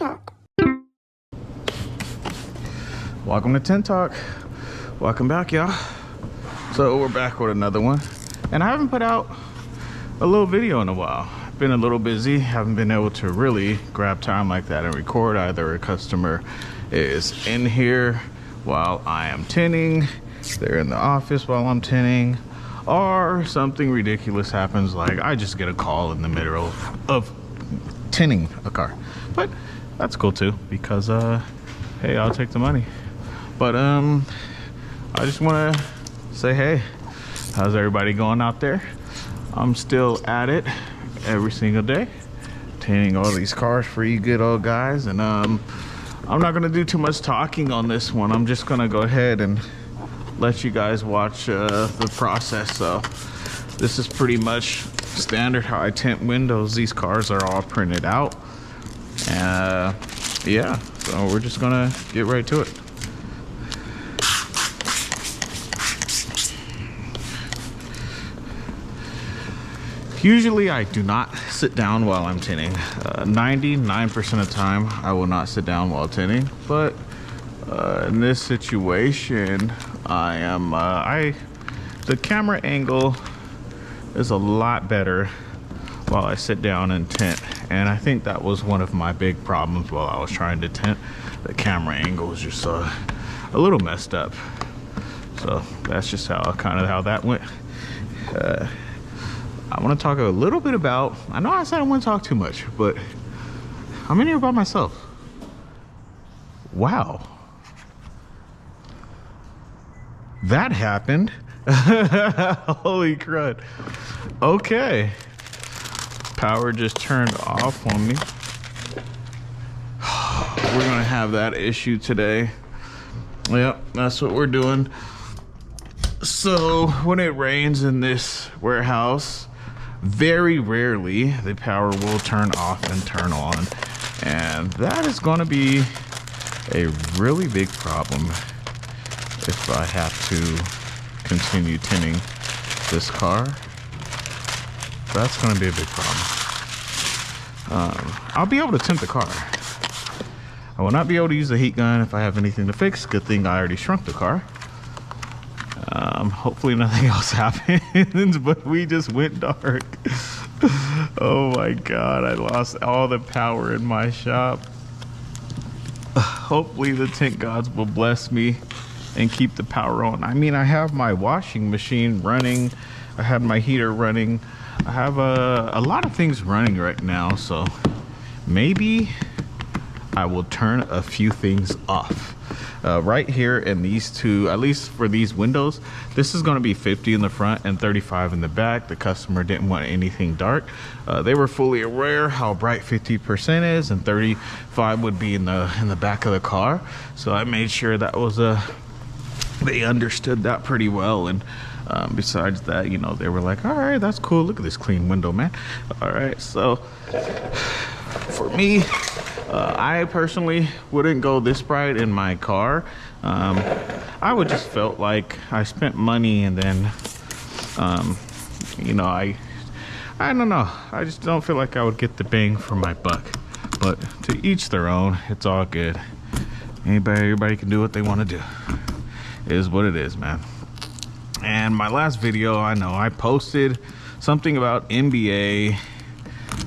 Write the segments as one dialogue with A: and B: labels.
A: Talk.
B: Welcome to Tint Talk. Welcome back, y'all. So we're back with another one, and I haven't put out a little video in a while. Been a little busy, haven't been able to really grab time like that and record. Either a customer is in here while I am tinting, they're in the office while I'm tinting, or something ridiculous happens, like I just get a call in the middle of tinting a car. But that's cool too, because hey, I'll take the money. But I just want to say, hey, how's everybody going out there? I'm still at it every single day, tinting all these cars for you good old guys. And I'm not gonna do too much talking on this one. I'm just gonna go ahead and let you guys watch the process. So this is pretty much standard how I tint windows. These cars are all printed out. Yeah, so we're just gonna get right to it. Usually I do not sit down while I'm tinting. 99% of the time I will not sit down while tinting, but in this situation I am the camera angle is a lot better while I sit down and tint, and I think that was one of my big problems while I was trying to tint. The camera angle was just a little messed up, so that's just how that went. I want to talk a little bit about, I know I said I don't want to talk too much, but I'm in here by myself. Wow. That happened. Holy crud. Okay. Power just turned off on me. We're going to have that issue today. Yep, that's what we're doing. So when it rains in this warehouse, very rarely the power will turn off and turn on, and that is going to be a really big problem if I have to continue tinting this car. That's going to be a big problem. I'll be able to tint the car. I will not be able to use the heat gun if I have anything to fix. Good thing I already shrunk the car. Hopefully nothing else happens, but we just went dark. Oh my god, I lost all the power in my shop. Hopefully the tint gods will bless me and keep the power on. I mean, I have my washing machine running, I have my heater running, I have a lot of things running right now, so maybe I will turn a few things off. Right here in these two, at least for these windows, this is going to be 50 in the front and 35 in the back. The customer didn't want anything dark. They were fully aware how bright 50% is, and 35 would be in the back of the car. So I made sure that was they understood that pretty well. And besides that, you know, they were like, all right, that's cool, look at this clean window, man. All right, so for me, I personally wouldn't go this bright in my car. I would just felt like I spent money, and then you know, I don't know, I just don't feel like I would get the bang for my buck. But to each their own, it's all good. Everybody can do what they want to do. It is what it is, man. And my last video, I know I posted something about NBA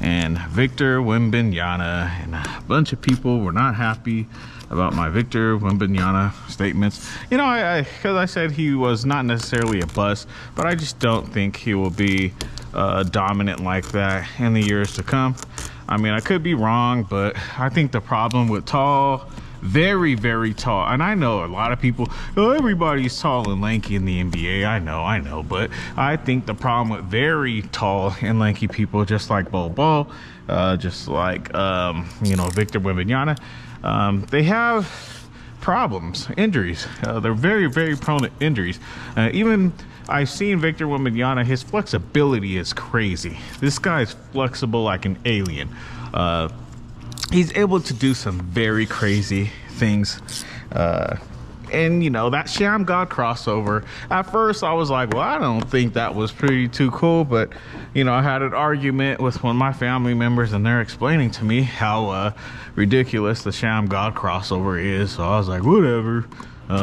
B: and Victor Wembanyama, and a bunch of people were not happy about my Victor Wembanyama statements. You know, because I said he was not necessarily a bust, but I just don't think he will be dominant like that in the years to come. I mean, I could be wrong, but I think the problem with tall, very, very tall, and I know a lot of people, oh, everybody's tall and lanky in the NBA. I know, but I think the problem with very tall and lanky people, just like Bol, just like you know, Victor Wembanyama, they have problems, injuries. They're very, very prone to injuries. Even I've seen Victor Wembanyama, his flexibility is crazy. This guy is flexible like an alien. He's able to do some very crazy things And you know, that Sham God crossover, at first I was like, well, I don't think that was pretty too cool, but you know, I had an argument with one of my family members and they're explaining to me how ridiculous the Sham God crossover is. So I was like, whatever,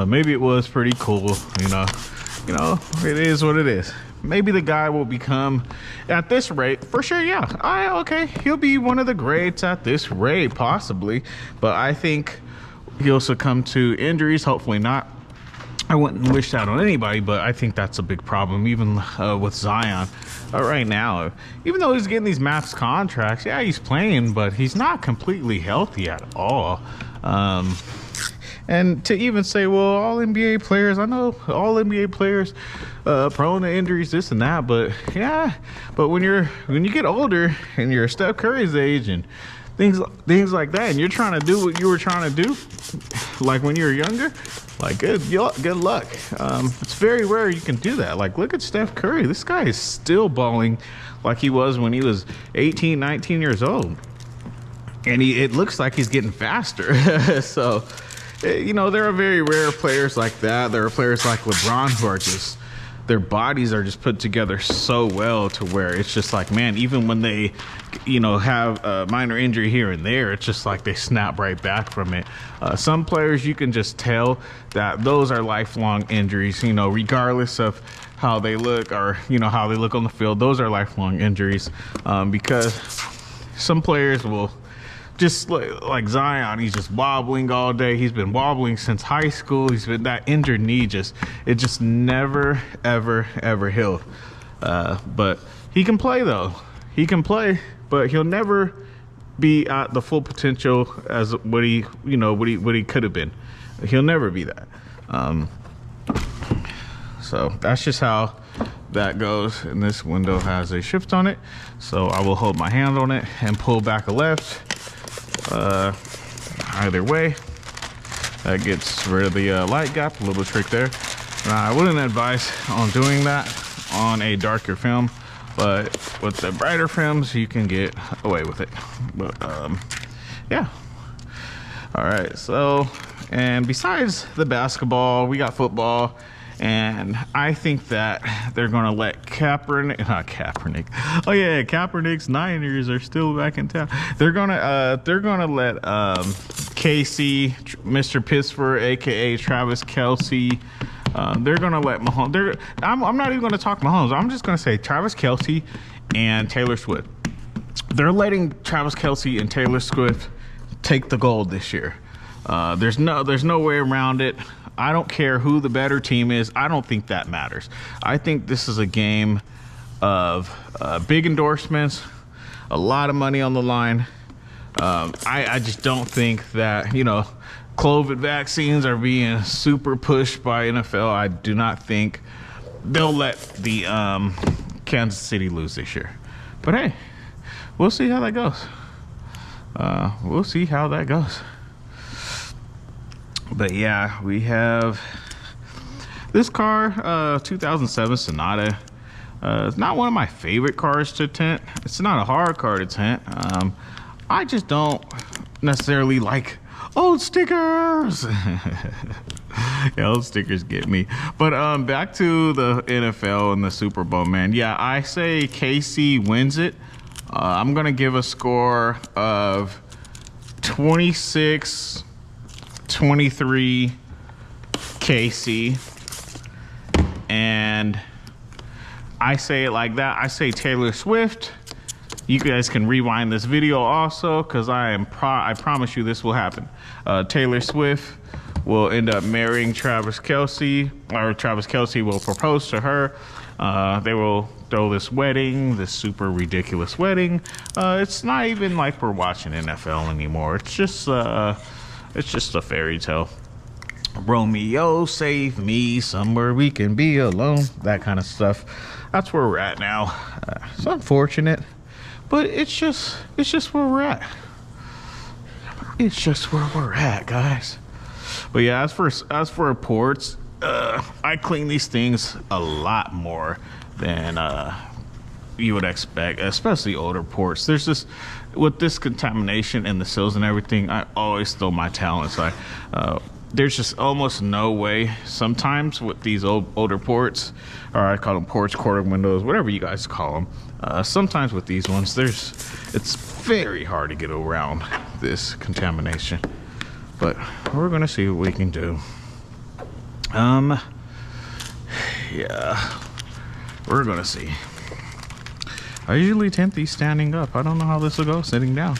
B: maybe it was pretty cool. You know, it is what it is. Maybe the guy will become, at this rate, for sure, yeah, okay, he'll be one of the greats at this rate, possibly, but I think he'll succumb to injuries. Hopefully not. I wouldn't wish that on anybody, but I think that's a big problem, even with Zion right now. Even though he's getting these max contracts, yeah, he's playing, but he's not completely healthy at all. And to even say, well, all NBA players, I know all NBA players prone to injuries, this and that, but yeah, but when you get older and you're Steph Curry's age and things like that, and you're trying to do what you were trying to do, like when you were younger, like good luck. It's very rare you can do that. Like, look at Steph Curry. This guy is still balling like he was when he was 18, 19 years old, and it looks like he's getting faster. So, you know, there are very rare players like that. There are players like LeBron who are just, their bodies are just put together so well to where it's just like, man, even when they, you know, have a minor injury here and there, it's just like they snap right back from it. Some players, you can just tell that those are lifelong injuries, you know, regardless of how they look or, you know, how they look on the field. Those are lifelong injuries, because some players will, just like Zion, he's just wobbling all day. He's been wobbling since high school. He's been, that injured knee it just never ever healed. But he can play though. He can play, but he'll never be at the full potential as what he could have been. He'll never be that. So that's just how that goes. And this window has a shift on it, so I will hold my hand on it and pull back a left. Either way, that gets rid of the light gap. A little trick there. I wouldn't advise on doing that on a darker film, but with the brighter films you can get away with it. But yeah, all right, so, and besides the basketball, we got football. And I think that they're going to let Kaepernick. Oh yeah, Kaepernick's Niners are still back in town. They're going to let KC, Mr. Pittsburgh, aka Travis Kelce. They're going to let Mahomes. I'm not even going to talk Mahomes. I'm just going to say Travis Kelce and Taylor Swift. They're letting Travis Kelce and Taylor Swift take the gold this year. There's no way around it. I don't care who the better team is. I don't think that matters. I think this is a game of big endorsements, a lot of money on the line. I just don't think that, you know, COVID vaccines are being super pushed by NFL. I do not think they'll let the Kansas City lose this year. But hey, we'll see how that goes. We'll see how that goes. But yeah, we have this car, 2007 Sonata. It's not one of my favorite cars to tint. It's not a hard car to tint. I just don't necessarily like old stickers. Yeah, old stickers get me. But back to the NFL and the Super Bowl, man. Yeah, I say KC wins it. I'm gonna give a score of 26-23 KC, and I say it like that. I say Taylor Swift. You guys can rewind this video also, because I promise you this will happen. Taylor Swift will end up marrying Travis Kelce, or Travis Kelce will propose to her. They will throw this wedding, this super ridiculous wedding. It's not even like we're watching NFL anymore. It's just a fairy tale. Romeo, save me, somewhere we can be alone. That kind of stuff. That's where we're at now. It's unfortunate, but it's just where we're at. It's just where we're at, guys. But yeah, as for reports, I clean these things a lot more than you would expect, especially older ports. There's this, with this contamination and the sills and everything, I always throw my talents. there's just almost no way. Sometimes with these older ports, or I call them ports, quarter windows, whatever you guys call them. Sometimes with these ones, it's very hard to get around this contamination. But we're gonna see what we can do. Yeah, we're gonna see. I usually tint these standing up. I don't know how this will go sitting down.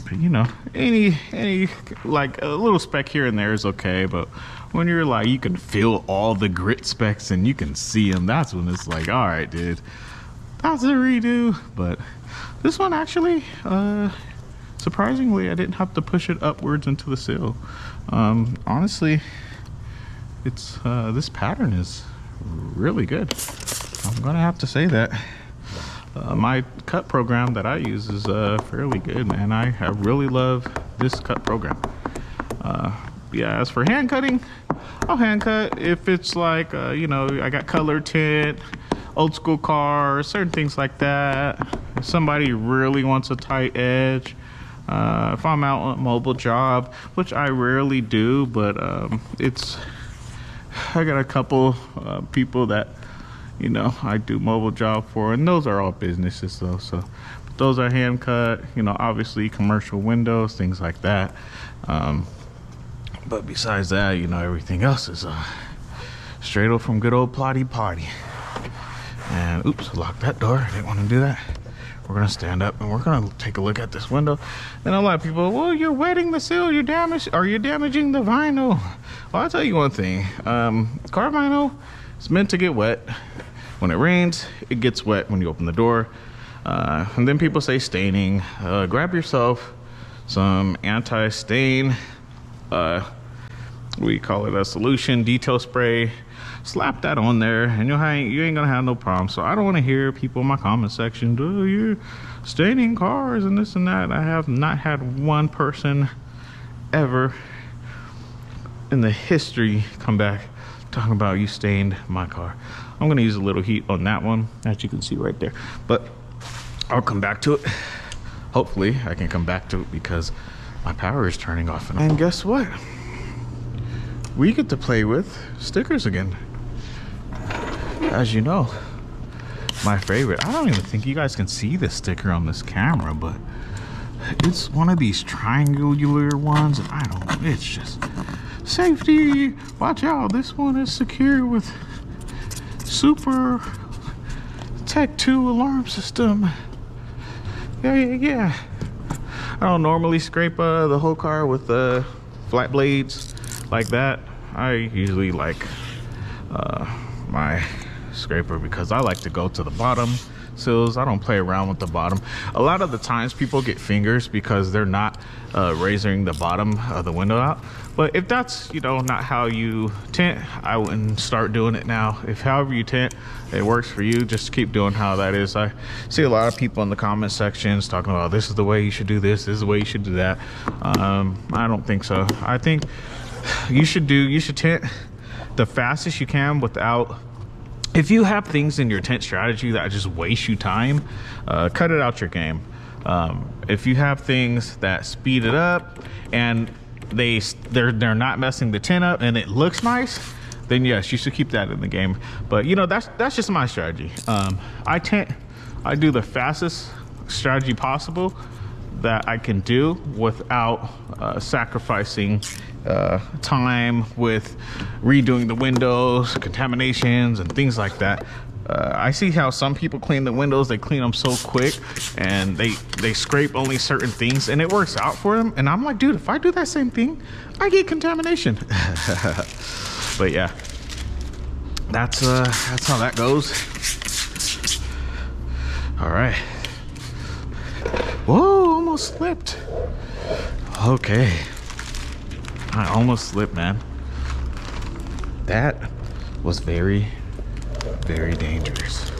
B: But, you know, any like a little speck here and there is okay, but when you're like, you can feel all the grit specks and you can see them, that's when it's like, all right, dude, that's a redo. But this one actually, surprisingly, I didn't have to push it upwards into the sill. Honestly, it's this pattern is really good. I'm gonna have to say that. My cut program that I use is fairly good, man. I really love this cut program. Yeah, as for hand cutting, I'll hand cut if it's like, you know, I got color tint, old school cars, certain things like that. If somebody really wants a tight edge, if I'm out on a mobile job, which I rarely do, but I got a couple people that, you know, I do mobile job for, and those are all businesses though. So but those are hand cut, you know, obviously commercial windows, things like that. But besides that, you know, everything else is straight up from good old Plotty Potty. And oops, lock that door. I didn't want to do that. We're gonna stand up and we're gonna take a look at this window. And a lot of people, well, you're wetting the sill, you're damaging the vinyl. Well, I'll tell you one thing. Car vinyl is meant to get wet. When it rains, it gets wet when you open the door. And then people say staining. Grab yourself some anti-stain, we call it a solution, detail spray. Slap that on there and you ain't gonna have no problem. So I don't want to hear people in my comment section, oh, you're staining cars and this and that. I have not had one person ever in the history come back talking about you stained my car. I'm gonna use a little heat on that one, as you can see right there, but I'll come back to it. Hopefully I can come back to it because my power is turning off. And guess what? We get to play with stickers again. As you know, my favorite. I don't even think you guys can see the sticker on this camera, but it's one of these triangular ones. And I don't, it's just safety. Watch out, this one is secure with Super Tech 2 alarm system. Yeah. I don't normally scrape the whole car with flat blades like that. I usually like my scraper because I like to go to the bottom sills. I don't play around with the bottom. A lot of the times people get fingers because they're not razoring the bottom of the window out. But if that's, you know, not how you tint, I wouldn't start doing it now. If however you tint, it works for you, just keep doing how that is. I see a lot of people in the comment sections talking about this is the way you should do this is the way you should do that. I don't think so. I think you should tint the fastest you can without, if you have things in your tint strategy that just waste you time, cut it out your game. If you have things that speed it up and they're not messing the tint up and it looks nice, then yes, you should keep that in the game. But you know, that's just my strategy. I do the fastest strategy possible that I can do without sacrificing time with redoing the windows, contaminations, and things like that. I see how some people clean the windows, they clean them so quick and they scrape only certain things and it works out for them. And I'm like, dude, if I do that same thing, I get contamination. But yeah, that's how that goes. All right. Whoa, almost slipped. Okay. I almost slipped, man. That was very, very dangerous.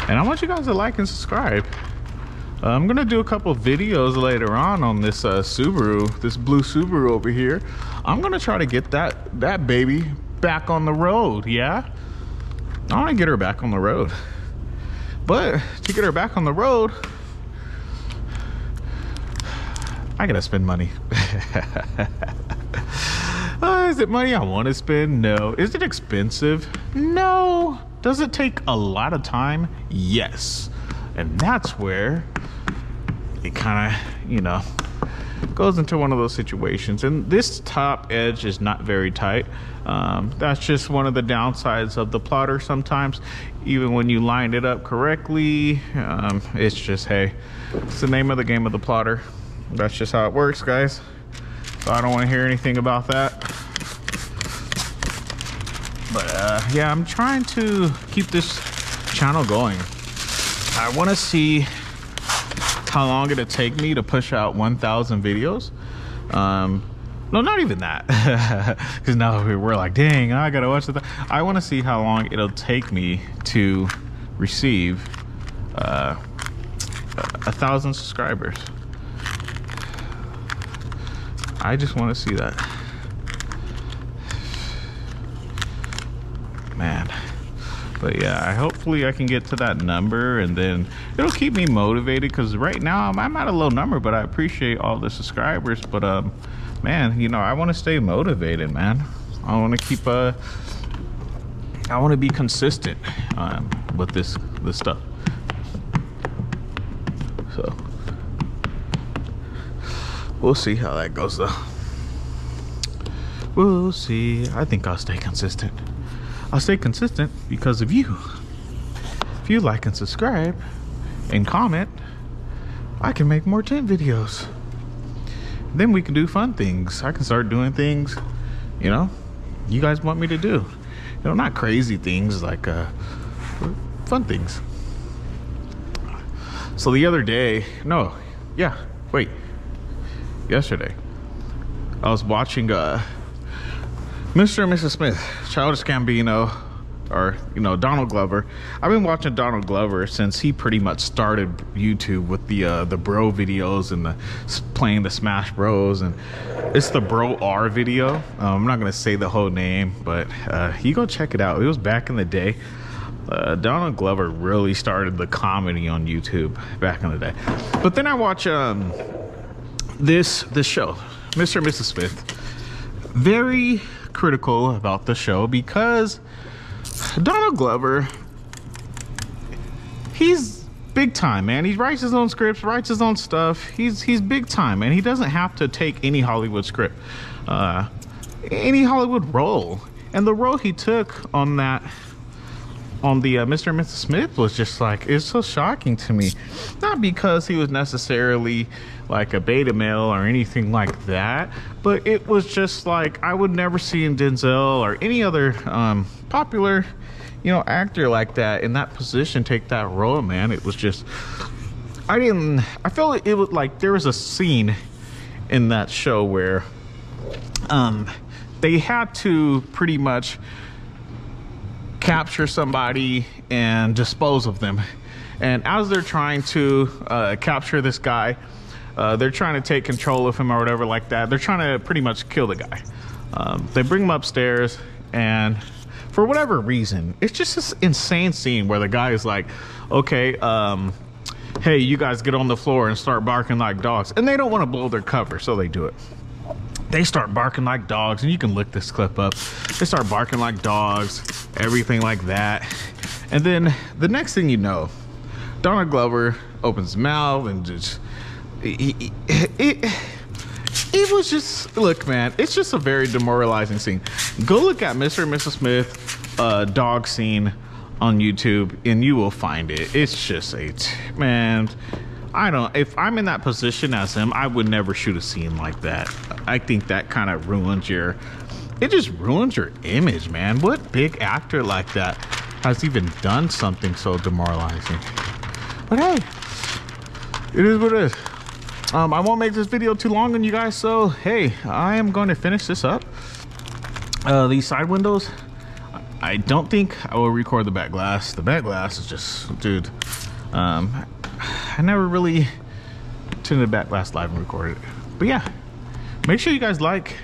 B: And I want you guys to like and subscribe. I'm gonna do a couple videos later on this Subaru, this blue Subaru over here. I'm gonna try to get that baby back on the road. Yeah, I want to get her back on the road. But to get her back on the road, I gotta spend money. Is it money I want to spend? No. Is it expensive? No. Does it take a lot of time? Yes. And that's where it kind of, you know, goes into one of those situations. And this top edge is not very tight. That's just one of the downsides of the plotter sometimes. Even when you line it up correctly, it's just, hey, it's the name of the game of the plotter. That's just how it works, guys. So I don't want to hear anything about that. But yeah, I'm trying to keep this channel going. I want to see how long it'll take me to push out 1,000 videos. No, not even that. Because now we're like, dang, I gotta watch the. I want to see how long it'll take me to receive 1,000 subscribers. I just want to see that. Man. But yeah, hopefully I can get to that number, and then it'll keep me motivated, because right now I'm at a low number, but I appreciate all the subscribers. But man, you know, I want to stay motivated, man. I want to keep I want to be consistent with this stuff. So we'll see how that goes, though. We'll see. I think I'll stay consistent. I'll stay consistent because of you. If you like and subscribe and comment, I can make more tint videos. Then we can do fun things. I can start doing things, you know, you guys want me to do. You know, not crazy things, like fun things. So the other day, yesterday, I was watching Mr. and Mrs. Smith, Childish Gambino, or, you know, Donald Glover. I've been watching Donald Glover since he pretty much started YouTube with the bro videos and playing the Smash Bros. And it's the Bro R video. I'm not gonna say the whole name, but you go check it out. It was back in the day. Donald Glover really started the comedy on YouTube back in the day. But then I watch this show, Mr. and Mrs. Smith. Very critical about the show because Donald Glover, he's big time, man. He writes his own scripts, writes his own stuff. He's big time, man. He doesn't have to take any Hollywood script, any Hollywood role. And the role he took on the Mr. and Mrs. Smith was just like, it's so shocking to me. Not because he was necessarily like a beta male or anything like that, but it was just like, I would never see in Denzel or any other popular, you know, actor like that in that position take that role, man. It was just, I felt it was like there was a scene in that show where they had to pretty much capture somebody and dispose of them. And as they're trying to capture this guy, they're trying to take control of him or whatever like that. They're trying to pretty much kill the guy. They bring him upstairs, and for whatever reason, it's just this insane scene where the guy is like, okay, hey, you guys get on the floor and start barking like dogs. And they don't want to blow their cover, so they do it. They start barking like dogs, and you can look this clip up. They start barking like dogs, everything like that. And then the next thing you know, Donald Glover opens his mouth and just, it was just, look, man, it's just a very demoralizing scene. Go look at Mr. and Mrs. Smith dog scene on YouTube, and you will find it. It's just man, if I'm in that position as him, I would never shoot a scene like that. I think that kind of ruins it just ruins your image, man. What big actor like that has even done something so demoralizing? But hey, it is what it is. I won't make this video too long on you guys, so hey, I am going to finish this up. These side windows, I don't think I will record the back glass. The back glass is just, dude, I never really tuned the back glass live and recorded it. But yeah, make sure you guys like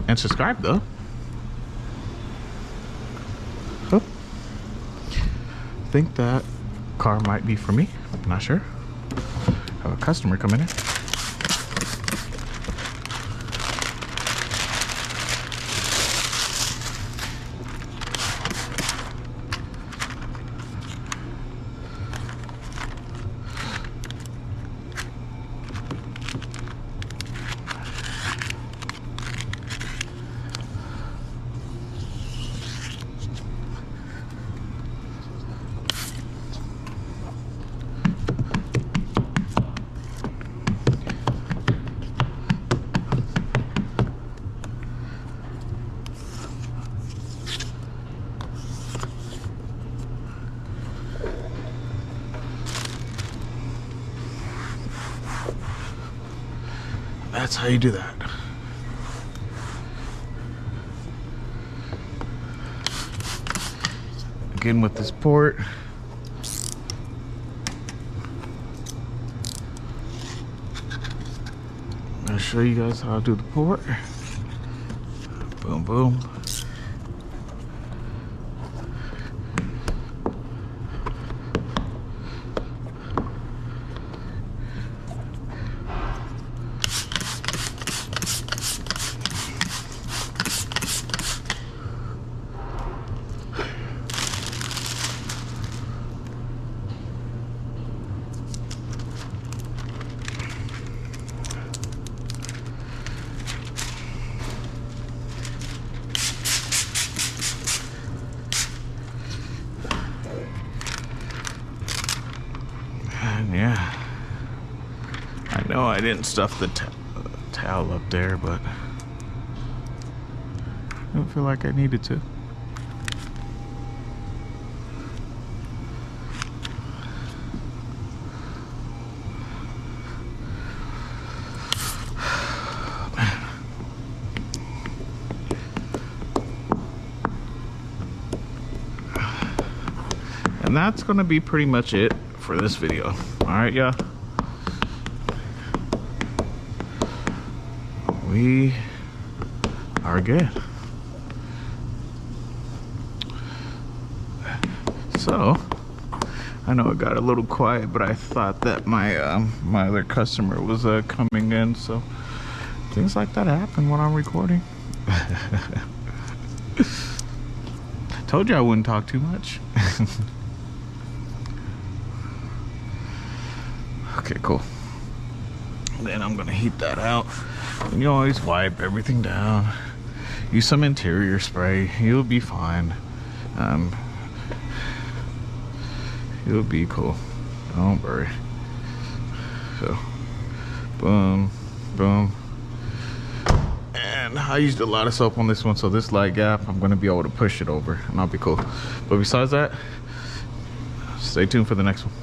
B: and subscribe, though. Oh, I think that car might be for me. I'm not sure. Have a customer coming in. that's how you do that. Again with this port. I'll show you guys how to do the port. Boom, boom. And yeah, I know I didn't stuff the towel up there, but I don't feel like I needed to. And that's gonna be pretty much it for this video. All right, yeah. We are good. So, I know it got a little quiet, but I thought that my my other customer was coming in, so things like that happen when I'm recording. Told you I wouldn't talk too much. Okay, cool. Then I'm gonna heat that out. And you always wipe everything down. Use some interior spray. You'll be fine. It'll be cool. Don't worry. So, boom, boom. And I used a lot of soap on this one, so this light gap, I'm gonna be able to push it over, and I'll be cool. But besides that, stay tuned for the next one.